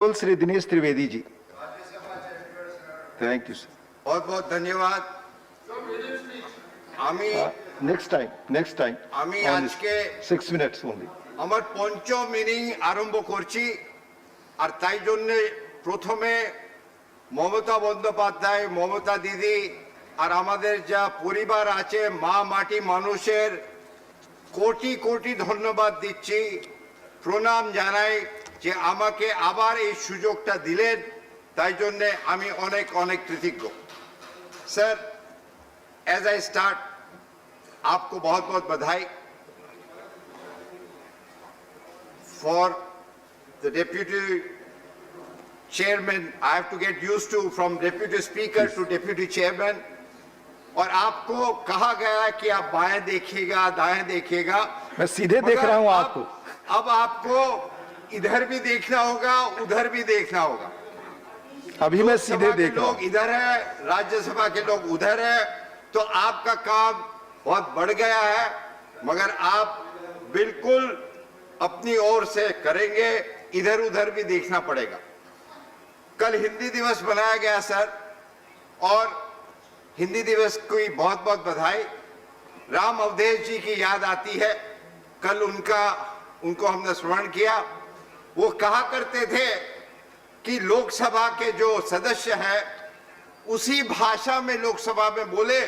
Shri Dinesh Trivedi ji. Thank you sir. बहुत बहुत धन्यवाद। আমি নেক্সট টাইম আমি আজকে 6 মিনিটস only আমার পঞ্চম মিনিং আরম্ভ করছি। আর তাই জন্য প্রথমে মমতা বন্দ্যোপাধ্যায়, মমতা দিদি আর আমাদের যা পরিবার আছে, মা মাটি মানুষের কোটি কোটি ধন্যবাদ দিচ্ছি, প্রণাম জানাই যে আমাকে আবার এই সুযোগটা দিলেন, তাই জন্য আমি অনেক অনেক কৃতজ্ঞ। স্যার, एज आई स्टार्ट, आपको बहुत बहुत बधाई for the deputy chairman. I have to get used to from deputy speaker to deputy chairman. और आपको कहा गया है कि आप बाएं देखिएगा, दाएं देखिएगा। मैं सीधे देख रहा हूं आपको। अब आपको इधर भी देखना होगा, उधर भी देखना होगा। अभी मैं सीधे देख रहा हूं। लोग इधर है, राज्यसभा के लोग उधर है, तो आपका काम बहुत बढ़ गया है, मगर आप बिल्कुल अपनी ओर से करेंगे, इधर उधर भी देखना पड़ेगा। कल हिंदी दिवस मनाया गया सर, और हिंदी दिवस की बहुत बहुत बधाई। राम अवधेश जी की याद आती है। कल उनको हमने स्मरण किया। वो कहा करते थे कि लोकसभा के जो सदस्य हैं उसी भाषा में लोकसभा में बोले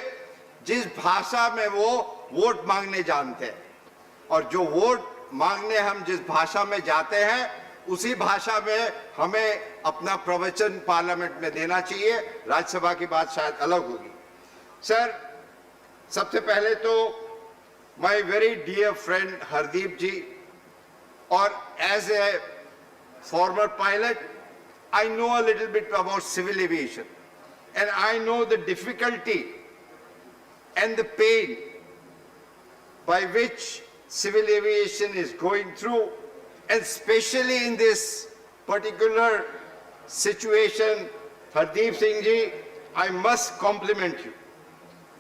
जिस भाषा में वो वोट मांगने जानते हैं, और जो वोट मांगने हम जिस भाषा में जाते हैं उसी भाषा में हमें अपना प्रवचन पार्लियामेंट में देना चाहिए। राज्यसभा की बात शायद अलग होगी। सर, सबसे पहले तो my very dear friend Hardeep ji, और as a former pilot I know a little bit about civil aviation, and I know the difficulty and the pain by which civil aviation is going through, and especially in this particular situation. Hardeep Singh ji, I must compliment you.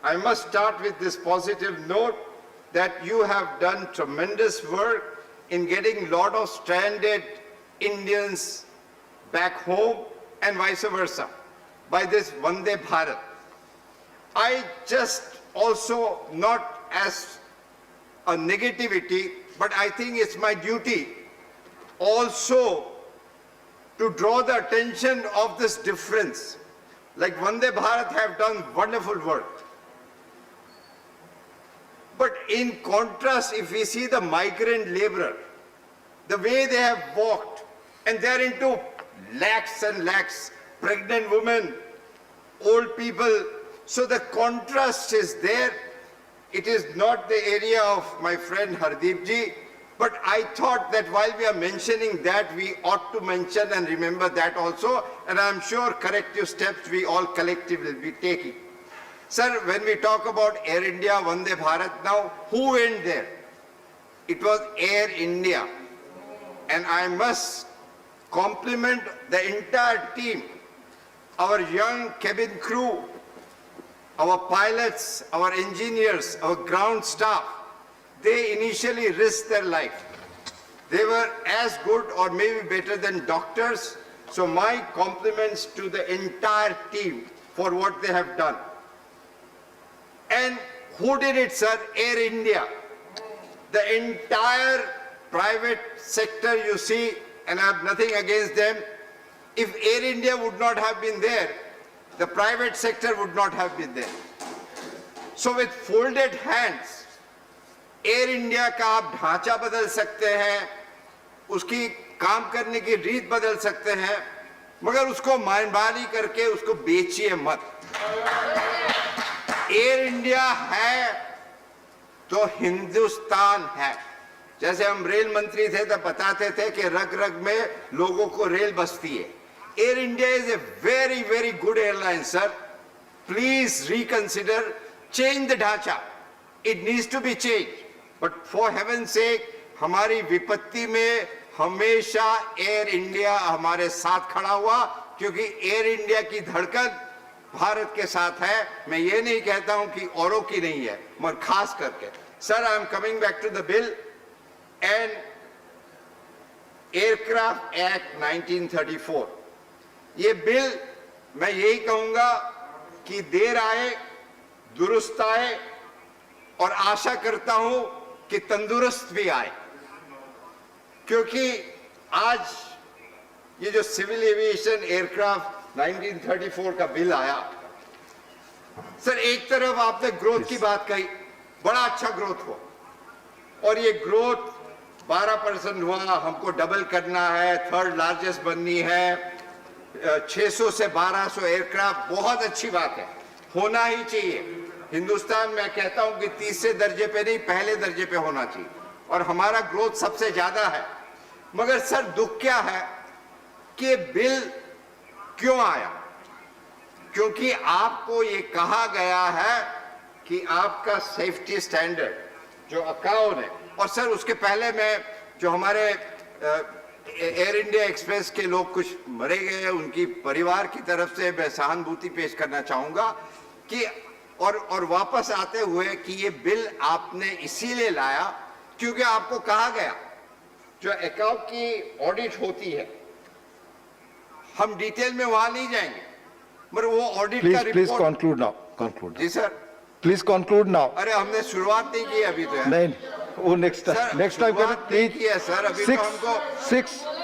I must start with this positive note that you have done tremendous work in getting a lot of stranded Indians back home and vice versa by this Vande Bharat. I just also, not as a negativity, but I think it's my duty also to draw the attention of this difference. Like Vande Bharat have done wonderful work. But in contrast, if we see the migrant laborer, the way they have walked, and they're into lakhs and lakhs, pregnant women, old people. So the contrast is there. It is not the area of my friend Hardeep ji, but I thought that while we are mentioning that, we ought to mention and remember that also, and I'm sure corrective steps we all collectively will be taking. Sir, when we talk about Air India, Vande Bharat now, who went there? It was Air India. And I must compliment the entire team, our young cabin crew, our pilots, our engineers, our ground staff. They initially risked their life. They were as good or maybe better than doctors. So my compliments to the entire team for what they have done. And who did it, sir? Air India. The entire private sector, you see, and I have nothing against them. If Air India would not have been there, the private sector would not have been there. So with folded hands, Air India का आप ढांचा बदल सकते हैं, उसकी काम करने की रीत बदल सकते हैं, मगर उसको मानबानी करके उसको बेचिए मत। एयर इंडिया है तो हिंदुस्तान है। जैसे हम रेल मंत्री थे तब बताते थे कि रग रग में लोगों को रेल बसती है। Air India is a very very good airline sir. Please reconsider, change the ढांचा। It needs to be change, but for heaven sake हमारी विपत्ति में हमेशा एयर इंडिया हमारे साथ खड़ा हुआ, क्योंकि एयर इंडिया की धड़कन भारत के साथ है। मैं ये नहीं कहता हूं कि औरों की नहीं है, मगर खास करके। Sir, I am coming back to the bill, and aircraft act 1934, ये बिल मैं यही कहूंगा कि देर आए दुरुस्त आए और आशा करता हूं कि तंदुरुस्त भी आए, क्योंकि आज ये जो सिविल एविएशन एयरक्राफ्ट 1934 का बिल आया, सर एक तरफ आपने ग्रोथ की बात कही, बड़ा अच्छा ग्रोथ हो, और ये ग्रोथ 12% हुआ, हमको डबल करना है, थर्ड लार्जेस्ट बननी है, 600 से 1200 एयरक्राफ्ट, बहुत अच्छी बात है, होना ही चाहिए। हिंदुस्तान में कहता हूं कि तीसरे दर्जे पे नहीं, पहले दर्जे पे होना चाहिए, और हमारा ग्रोथ सबसे ज्यादा है। मगर सर दुख क्या है कि बिल क्यों आया? क्योंकि आपको ये कहा गया है कि आपका सेफ्टी स्टैंडर्ड जो अकाउंट है, और सर उसके पहले मैं जो हमारे एयर इंडिया एक्सप्रेस के लोग कुछ मरे गए, उनकी परिवार की तरफ से मैं सहानुभूति पेश करना चाहूंगा कि और वापस आते हुए कि ये बिल आपने इसीलिए लाया क्योंकि आपको कहा गया जो अकाउंट की ऑडिट होती है, हम डिटेल में वहां नहीं जाएंगे, मगर वो ऑडिट का please report. Conclude now, conclude. जी सर, प्लीज कंक्लूड नाउ। अरे हमने शुरुआत नहीं की अभी तो यार। नहीं, वो next sir, time, next time शुरुआत नहीं की है सर, अभी तो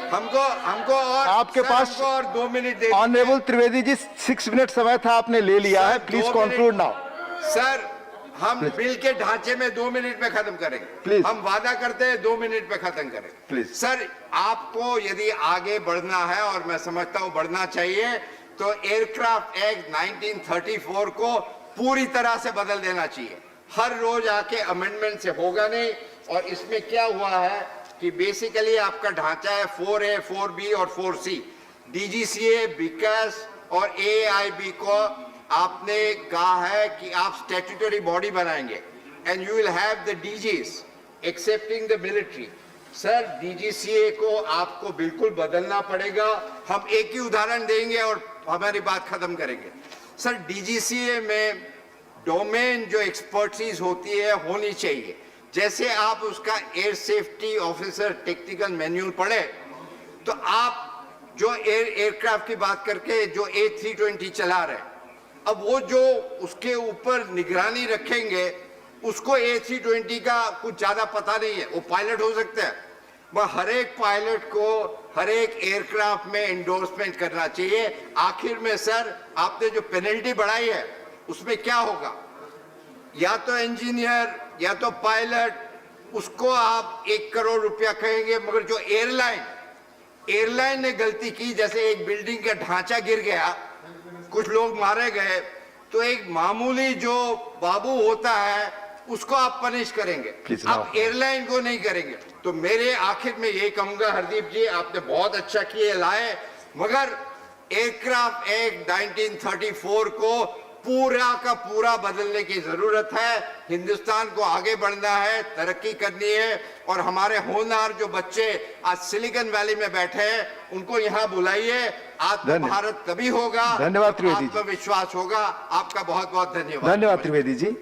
हमको और आपके सर, पास हमको और 2 मिनट दे ऑनरेबल त्रिवेदी जी 6 मिनट समय था, आपने ले लिया सर, है, please 2 conclude minute. Now. Sir हम बिल के ढांचे में 2 मिनट में खत्म करेंगे, प्लीज। हम वादा करते हैं 2 मिनट में खत्म करेंगे प्लीज। सर आपको यदि आगे बढ़ना है, और मैं समझता हूं बढ़ना चाहिए, तो एयरक्राफ्ट एक्ट 1934 को पूरी तरह से बदल देना चाहिए। हर रोज आके अमेंडमेंट से होगा नहीं, और इसमें क्या हुआ है कि बेसिकली आपका ढांचा है 4A, 4B और 4C। डीजीसीए, विकास और एआईबी को आपने कहा है कि आप स्टैट्यूटरी बॉडी बनाएंगे, and you will have the disease accepting the military. Sir DGCA को आपको बिल्कुल बदलना पड़ेगा। हम एक ही उदाहरण देंगे और हमारी बात खत्म करेंगे। सर डीजीसीए में डोमेन जो एक्सपर्टीज होती है होनी चाहिए, जैसे आप उसका air safety officer technical manual पढ़े, तो आप जो एयरक्राफ्ट की बात करके जो A320 चला रहे, अब वो जो उसके ऊपर निगरानी रखेंगे, उसको A320 का कुछ ज्यादा पता नहीं है, वो पायलट हो सकते हैं, वह हर एक पायलट को हर एक एयरक्राफ्ट में एंडोर्समेंट करना चाहिए। आखिर में सर आपने जो पेनल्टी बढ़ाई है उसमें क्या होगा? या तो इंजीनियर या तो पायलट, उसको आप 1 करोड़ रुपया कहेंगे, मगर जो एयरलाइन ने गलती की, जैसे एक बिल्डिंग का ढांचा गिर गया, कुछ लोग मारे गए, तो एक मामूली जो बाबू होता है उसको आप पनिश करेंगे, आप एयरलाइन को नहीं करेंगे। तो मेरे आखिर में ये कहूंगा, हरदीप जी आपने बहुत अच्छा किए लाए, मगर एयरक्राफ्ट एक्ट 1934 को पूरा का पूरा बदलने की जरूरत है। हिंदुस्तान को आगे बढ़ना है, तरक्की करनी है, और हमारे होनहार जो बच्चे आज सिलिकॉन वैली में बैठे हैं उनको यहाँ बुलाइए। आत्म भारत तभी होगा, धन्यवाद त्रिवेदी जी। आत्मविश्वास होगा। आपका बहुत बहुत धन्यवाद। धन्यवाद त्रिवेदी जी।